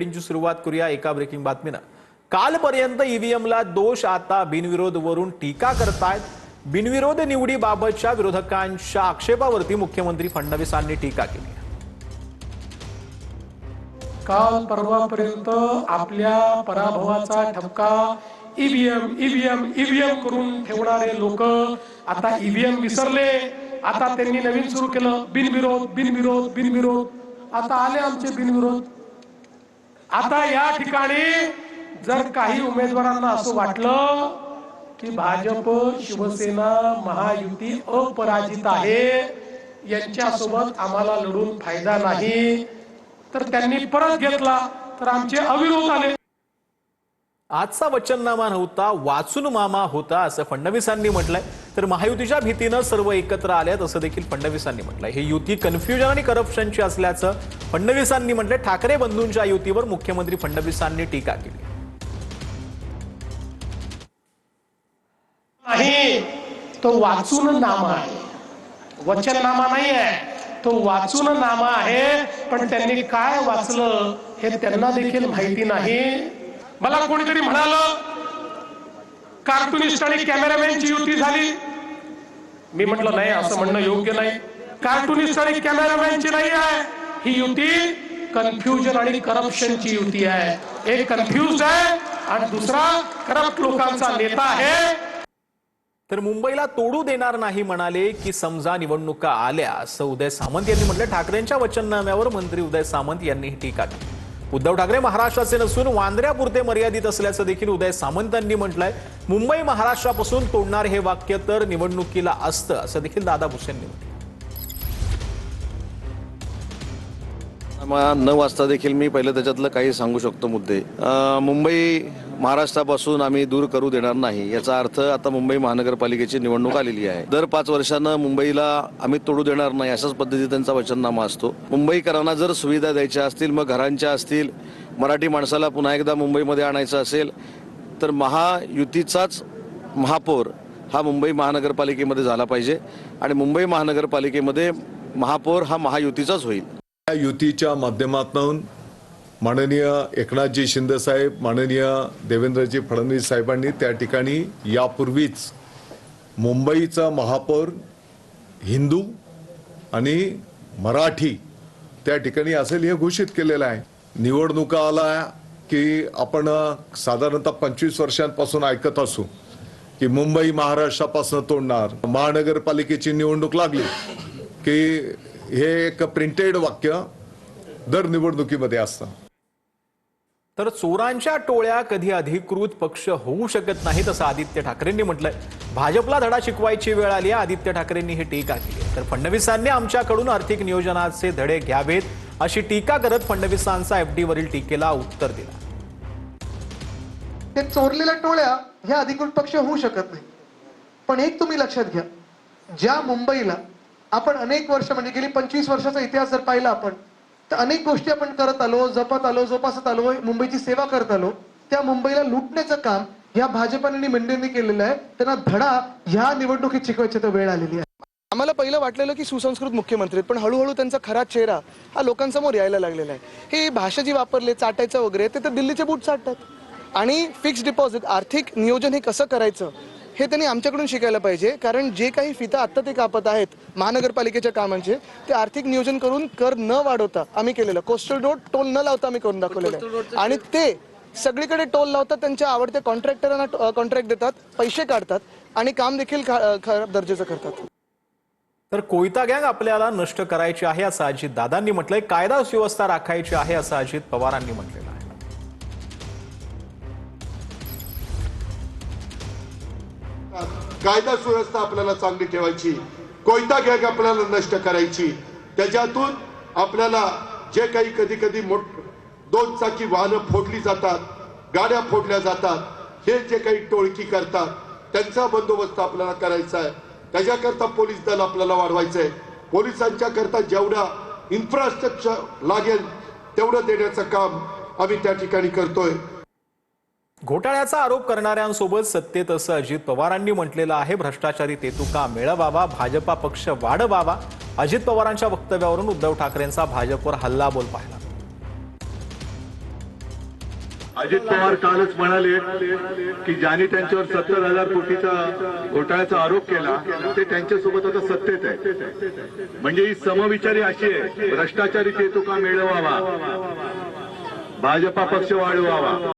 ची सुरुवात करूया एका ब्रेकिंग बातमीनं। कालपर्यंत ईव्हीएमला दोष, आता बिनविरोध वरून टीका करतायत। बिनविरोध निवडीबाबतच्या विरोधकांच्या आक्षेपावरती मुख्यमंत्री फडणवीसांनी टीका केली। काल परवापर्यंत आपल्या पराभवाचा ठपका ईव्हीएम करून ठेवणारे लोक आता ईव्हीएम विसरले। आता त्यांनी नवीन सुरू केलं बिनविरोध। आता आले आमचे बिनविरोध। आता या ठिकाणी जर काही उमेदवारांना असं वाटलं की भाजप, शिवसेना, महायुती अपराजित आहे, यांच्यासोबत आम्हाला लढून फायदा नाही, तर त्यांनी परत घेतला तर आमचे अविरोध आले। आजचा वचननामा नव्हता, वाचून मामा होता असं फडणवीसांनी म्हटलंय। तर महायुतीच्या भीतीनं सर्व एकत्र आलेत असं देखील फडणवीसांनी म्हटलंय। ही युती कन्फ्युजन आणि करप्शनची असल्याचं फडणवीसांनी म्हटलंय। ठाकरे बंधूंच्या युतीवर मुख्यमंत्री फडणवीसांनी टीका केली। नाही, तो वाचून नामा आहे, वचननामा नाही आहे, तो वाचून नामा आहे। पण त्यांनी काय वाचलं हे त्यांना देखील माहिती नाही। मला कोणीतरी म्हणालं कार्टुनिस्ट आणि कॅमेरामॅनची युती झाली। मी म्हटलं नाही, असं म्हणणं योग्य नाही। कार्टुनिस्ट आणि कॅमेरामॅनची नाही आहे ही युती, कन्फ्युजन आणि करप्शनची युती आहे। एक कन्फ्युज आहे आणि दुसरा करप्ट लोकांचा नेता आहे। तर मुंबईला तोडू देणार नाही म्हणाले की समजा निवडणुका आल्या असं उदय सामंत यांनी म्हटलं। ठाकरेंच्या वचननाम्यावर मंत्री उदय सामंत यांनी टीका केली। उद्धव ठाकरे महाराष्ट्राचे नसून वांद्र्यापुरते मर्यादित असल्याचं देखील उदय सामंतांनी म्हटलंय। मुंबई महाराष्ट्रापासून तोडणार हे वाक्य तर निवडणुकीला असतं असं देखील दादा भुसेंनी म्हटलं। 9 वाजता देखील मी पहिलं त्याच्यातलं काही सांगू शकतो मुद्दे। मुंबई महाराष्ट्रापासून आम्ही दूर करू देणार नाही, याचा अर्थ आता मुंबई महानगरपालिकेची निवडणूक आलेली आहे। दर 5 वर्षांना मुंबईला आम्ही तोडू देणार नाही अशाच पद्धतीने त्यांचा वचननामा असतो। मुंबईकरांना जर सुविधा द्यायच्या असतील, मग घरांच्या असतील, मराठी माणसाला पुन्हा एकदा मुंबईमध्ये आणायचं असेल तर महायुतीचाच महापौर हा मुंबई महानगरपालिकेमध्ये झाला पाहिजे आणि मुंबई महानगरपालिकेमध्ये महापौर हा महायुतीचाच होईल। या युतीच्या माध्यमातून माननीय एकनाथजी शिंदे साहेब, माननीय देवेंद्रजी फडणवीस साहेबांनी त्या ठिकाणी यापूर्वीच मुंबईचा महापौर हिंदू आणि मराठी त्या ठिकाणी असेल हे घोषित केलेलं आहे। निवडणुका आल्या की आपण साधारणतः 25 वर्षांपासून ऐकत असू की मुंबई महाराष्ट्रापासून तोडणार। महानगरपालिकेची निवडणूक लागली की हे एक प्रिंटेड वाक्य दर निवडणुकीमध्ये असतं। तर चोरांच्या टोळ्या कधी अधिकृत पक्ष होऊ शकत नाहीत असं आदित्य ठाकरेंनी म्हटलंय। भाजपला धडा शिकवायची वेळ आली आहे, आदित्य ठाकरेंनी ही टीका केली। तर फडणवीसांनी आमच्याकडून आर्थिक नियोजनाचे धडे घ्यावेत अशी टीका करत फडणवीसांचा एफडी वरील टीकेला उत्तर दिला। ते चोरलेल्या टोळ्या ह्या अधिकृत पक्ष होऊ शकत नाही, पण एक तुम्ही लक्षात घ्या, ज्या मुंबईला आपण अनेक वर्ष म्हणजे गेली 25 वर्षाचा इतिहास जर पाहिला आपण, तर अनेक गोष्टी आपण करत आलो, जपत आलो, जोपासत आलो, मुंबईची सेवा करत आलो, त्या मुंबईला लुटण्याचं काम या भाजपाने आणि मंडळींनी केलेलं आहे। त्यांना धडा ह्या निवडणुकीत शिकवायची तर वेळ आलेली आहे। आम्हाला पहिलं वाटलेलं की सुसंस्कृत मुख्यमंत्री, पण हळूहळू त्यांचा खरा चेहरा हा लोकांसमोर यायला लागलेला आहे। ही भाषा जी वापरले चाटायचं वगैरे, ते तर दिल्लीचे बूट चाटतात। आणि फिक्स डिपॉझिट, आर्थिक नियोजन हे कसं करायचं हे त्यांनी आमच्याकडून शिकायला पाहिजे। कारण जे काही फिता आत्ता ते कापत आहेत महानगरपालिकेच्या कामांचे, ते आर्थिक नियोजन करून कर न वाढवता आम्ही केलेलं। कोस्टल रोड टोल न लावता आम्ही करून दाखवलेलं आहे आणि ते सगळीकडे टोल लावतात, त्यांच्या आवडत्या कॉन्ट्रॅक्टरांना कॉन्ट्रॅक्ट देतात, पैसे काढतात आणि काम देखील खराब दर्जाचं करतात। तर कोयता गँग आपल्याला नष्ट करायची आहे असं अजित दादांनी म्हटलंय। कायदा सुव्यवस्था राखायची आहे असं अजित पवारांनी म्हटलेलं आहे। कायदा सुव्यवस्था आपल्याला चांगली ठेवायची, कोयता गँग आपल्याला नष्ट करायची। त्याच्यातून आपल्याला जे काही कधी कधी 2 चाकी वाहनं फोडली जातात, गाड्या फोडल्या जातात, हे जे काही टोळकी करतात त्यांचा बंदोबस्त आपल्याला करायचा आहे। त्याच्याकरता पोलीस दल आपल्याला वाढवायचं आहे। पोलिसांच्या करता जेवढा इन्फ्रास्ट्रक्चर लागेल तेवढं देण्याचं काम आम्ही त्या ठिकाणी करतोय। घोटाळ्याचा आरोप करणाऱ्यांसोबत सत्तेत असं अजित पवारांनी म्हटलेलं आहे। भ्रष्टाचारी तेतुका मिळवावा, भाजपा पक्ष वाढवावा। अजित पवारांच्या वक्तव्यावरून उद्धव ठाकरेंचा भाजपवर हल्लाबोल पाहिला। अजित पवार कालच म्हणाले की ज्यांनी त्यांच्यावर 70,000 कोटीचा घोटाळ्याचा आरोप केला ते त्यांच्यासोबत आता सत्तेत आहे. म्हणजे ही समविचारी अशी आहे, भ्रष्टाचारी ते तुका मिळवावा, भाजपा पक्ष वाढवावा.